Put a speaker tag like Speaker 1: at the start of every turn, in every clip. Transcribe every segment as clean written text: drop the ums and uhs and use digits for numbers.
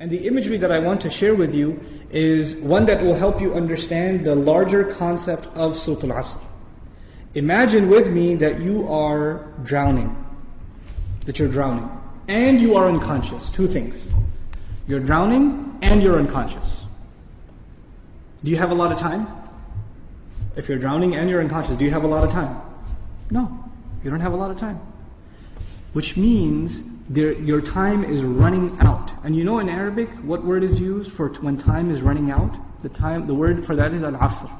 Speaker 1: And the imagery that I want to share with you is one that will help you understand the larger concept of Surah Al-Asr. Imagine with me that you are drowning. And you are unconscious. Two things. You're drowning and you're unconscious. Do you have a lot of time? If you're drowning and you're unconscious, do you have a lot of time? No, you don't have a lot of time. Which means your time is running out. And you know in Arabic, what word is used for when time is running out? The word for that is Al-Asr.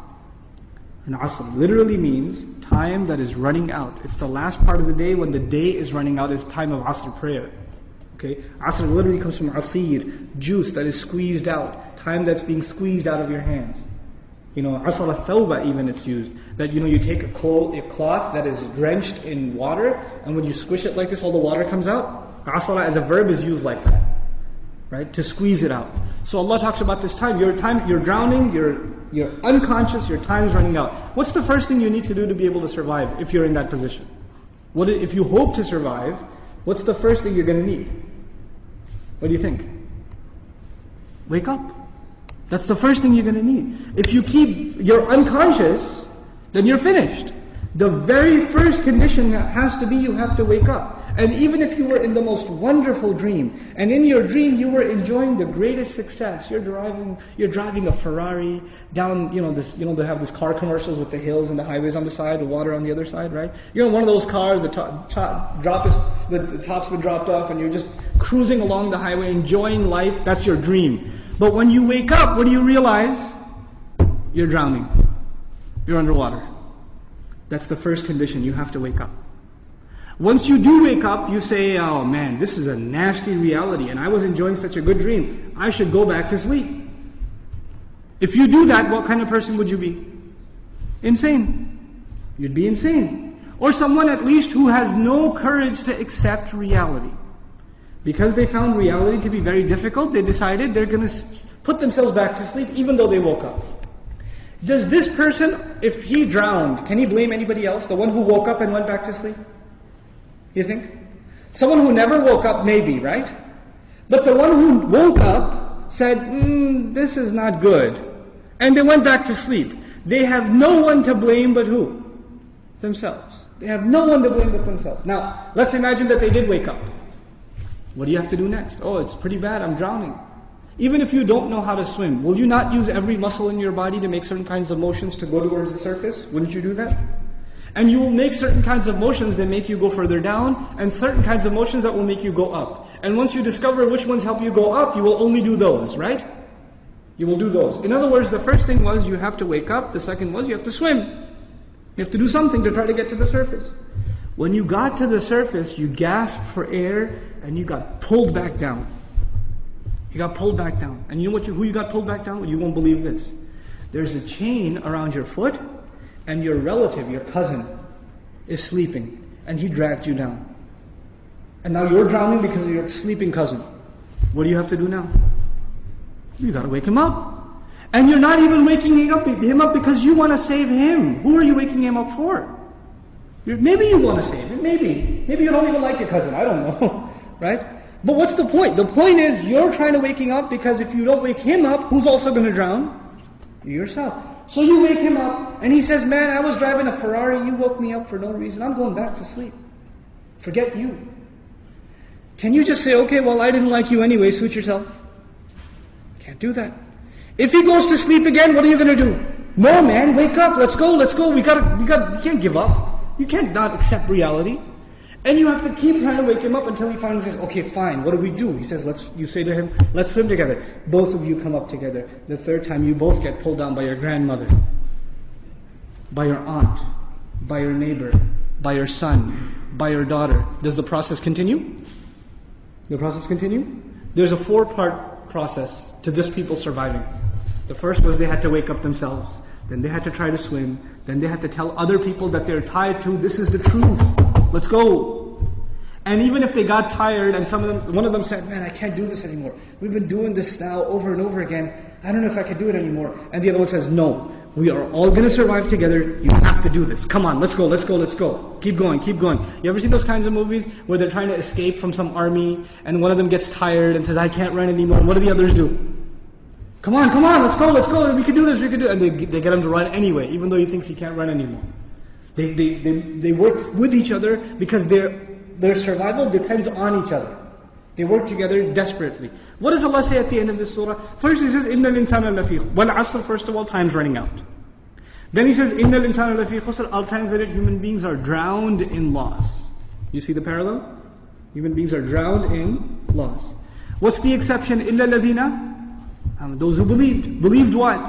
Speaker 1: And Asr literally means time that is running out. It's the last part of the day when the day is running out, is time of Asr prayer. Okay? Asr literally comes from asir, juice that is squeezed out, time that's being squeezed out of your hands. Asr al-thawba even it's used. That you take a cloth that is drenched in water, and when you squish it like this, all the water comes out. Asr as a verb is used like that. Right? To squeeze it out. So Allah talks about this time. You're drowning, you're unconscious, your time's running out. What's the first thing you need to do to be able to survive if you're in that position? If you hope to survive, what's the first thing you're going to need? What do you think? Wake up. That's the first thing you're going to need. If you're unconscious, then you're finished. The very first condition has to be you have to wake up. And even if you were in the most wonderful dream, and in your dream you were enjoying the greatest success, you're driving a Ferrari down, they have these car commercials with the hills and the highways on the side, the water on the other side, right? You're in one of those cars, the top's been dropped off, and you're just cruising along the highway, enjoying life. That's your dream. But when you wake up, what do you realize? You're drowning. You're underwater. That's the first condition. You have to wake up. Once you do wake up, you say, oh man, this is a nasty reality, and I was enjoying such a good dream. I should go back to sleep. If you do that, what kind of person would you be? Insane. You'd be insane. Or someone at least who has no courage to accept reality. Because they found reality to be very difficult, they decided they're going to put themselves back to sleep even though they woke up. Does this person, if he drowned, can he blame anybody else? The one who woke up and went back to sleep? You think? Someone who never woke up, maybe, right? But the one who woke up said, this is not good. And they went back to sleep. They have no one to blame but who? Themselves. They have no one to blame but themselves. Now, let's imagine that they did wake up. What do you have to do next? Oh, it's pretty bad, I'm drowning. Even if you don't know how to swim, will you not use every muscle in your body to make certain kinds of motions to go towards the surface? Wouldn't you do that? And you will make certain kinds of motions that make you go further down, and certain kinds of motions that will make you go up. And once you discover which ones help you go up, you will only do those, right? You will do those. In other words, the first thing was you have to wake up. The second was you have to swim. You have to do something to try to get to the surface. When you got to the surface, you gasped for air, and you got pulled back down. You got pulled back down. And you know who you got pulled back down with? You won't believe this. There's a chain around your foot, and your relative, your cousin, is sleeping, and he dragged you down. And now you're drowning because of your sleeping cousin. What do you have to do now? You got to wake him up. And you're not even waking him up because you want to save him. Who are you waking him up for? Maybe you want to save him, maybe. Maybe you don't even like your cousin, I don't know, right? But what's the point? The point is you're trying to wake him up because if you don't wake him up, who's also going to drown? You yourself. So you wake him up, and he says, man, I was driving a Ferrari, you woke me up for no reason, I'm going back to sleep. Forget you. Can you just say, okay, well, I didn't like you anyway, suit yourself? Can't do that. If he goes to sleep again, what are you going to do? No, man, wake up, let's go, you can't give up. You can't not accept reality. And you have to keep trying to wake him up until he finally says, okay, fine, what do we do? He says, you say to him, let's swim together. Both of you come up together. The third time, you both get pulled down by your grandmother, by your aunt, by your neighbor, by your son, by your daughter. Does the process continue? The process continue? There's a 4-part process to this people surviving. The first was they had to wake up themselves. Then they had to try to swim. Then they had to tell other people that they're tied to, this is the truth. Let's go. And even if they got tired and one of them said, man, I can't do this anymore. We've been doing this now over and over again. I don't know if I can do it anymore. And the other one says, no, we are all going to survive together. You have to do this. Come on, let's go, let's go, let's go. Keep going, keep going. You ever seen those kinds of movies where they're trying to escape from some army and one of them gets tired and says, I can't run anymore. And what do the others do? Come on, let's go. We can do this, we can do it. And they get him to run anyway, even though he thinks he can't run anymore. They work with each other because their survival depends on each other. They work together desperately. What does Allah say at the end of this surah? First He says, إِنَّ الْإِنسَانَ لَفِي Wal-Asr, first of all, time's running out. Then He says, إِنَّ الْإِنسَانَ لَفِي خُسْرٍ. I'll translate it, human beings are drowned in loss. You see the parallel? Human beings are drowned in loss. What's the exception? إِلَّا الَّذِينَ Those who believed. Believed what?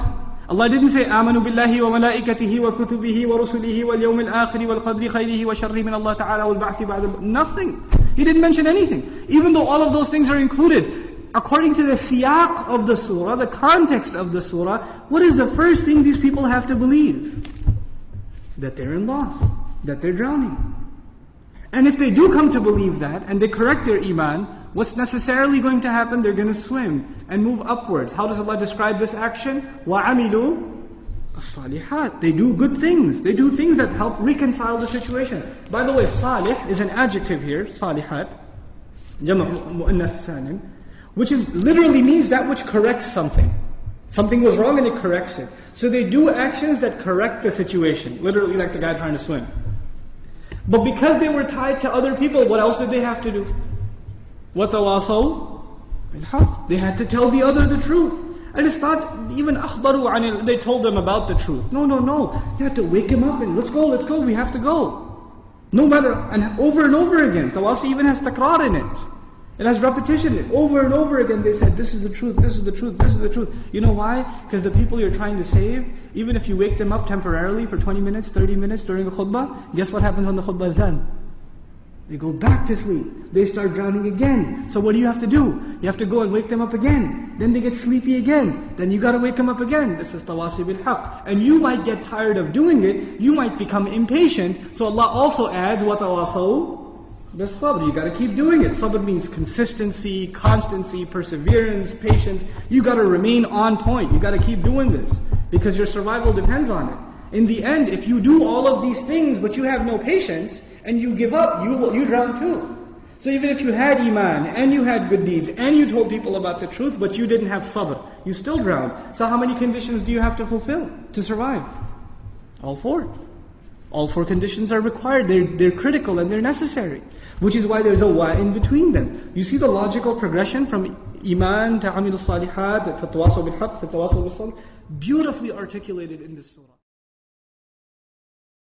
Speaker 1: Allah didn't say, آمَنُوا بِاللَّهِ وَمَلَائِكَتِهِ وَكُتُبِهِ وَرُسُلِهِ وَالْيَوْمِ الْآخِرِ وَالْقَدْرِ خَيْرِهِ وَشَرِّهِ مِنَ اللَّهِ تَعَالَى وَالْبَعْثِ بَعْدَ. Nothing. He didn't mention anything. Even though all of those things are included. According to the siyaq of the surah, the context of the surah, what is the first thing these people have to believe? That they're in loss. That they're drowning. And if they do come to believe that, and they correct their iman, what's necessarily going to happen? They're going to swim and move upwards. How does Allah describe this action? وَعَمِلُوا الصَّالِحَاتِ. They do good things. They do things that help reconcile the situation. By the way, salih is an adjective here, salihat, jama'u mu'annath salim, which literally means that which corrects something. Something was wrong and it corrects it. So they do actions that correct the situation. Literally like the guy trying to swim. But because they were tied to other people, what else did they have to do? وَتَوَاصَوْا بِالْحَقِّ. They had to tell the other the truth. And it's not even أخبروا عن it. They told them about the truth. No. You have to wake him up and let's go, we have to go. No matter, and over again. Tawasi even has takrar in it. It has repetition. Over and over again they said, this is the truth, this is the truth, this is the truth. You know why? Because the people you're trying to save, even if you wake them up temporarily for 20 minutes, 30 minutes during a khutbah, guess what happens when the khutbah is done? They go back to sleep. They start drowning again. So what do you have to do? You have to go and wake them up again. Then they get sleepy again. Then you got to wake them up again. This is tawasi bil haqq. And you might get tired of doing it. You might become impatient. So Allah also adds, وَتَوَاصَوْا بِالصَّبْرِ. You got to keep doing it. Sabr means consistency, constancy, perseverance, patience. You got to remain on point. You got to keep doing this. Because your survival depends on it. In the end, if you do all of these things but you have no patience and you give up, you drown too. So even if you had iman and you had good deeds and you told people about the truth but you didn't have sabr, you still drown. So how many conditions do you have to fulfill to survive? All four. All four conditions are required. They're critical and they're necessary. Which is why there's a wa in between them. You see the logical progression from iman to amil salihat to tawasaw bil haqq to tawasaw bil sabr, beautifully articulated in this surah.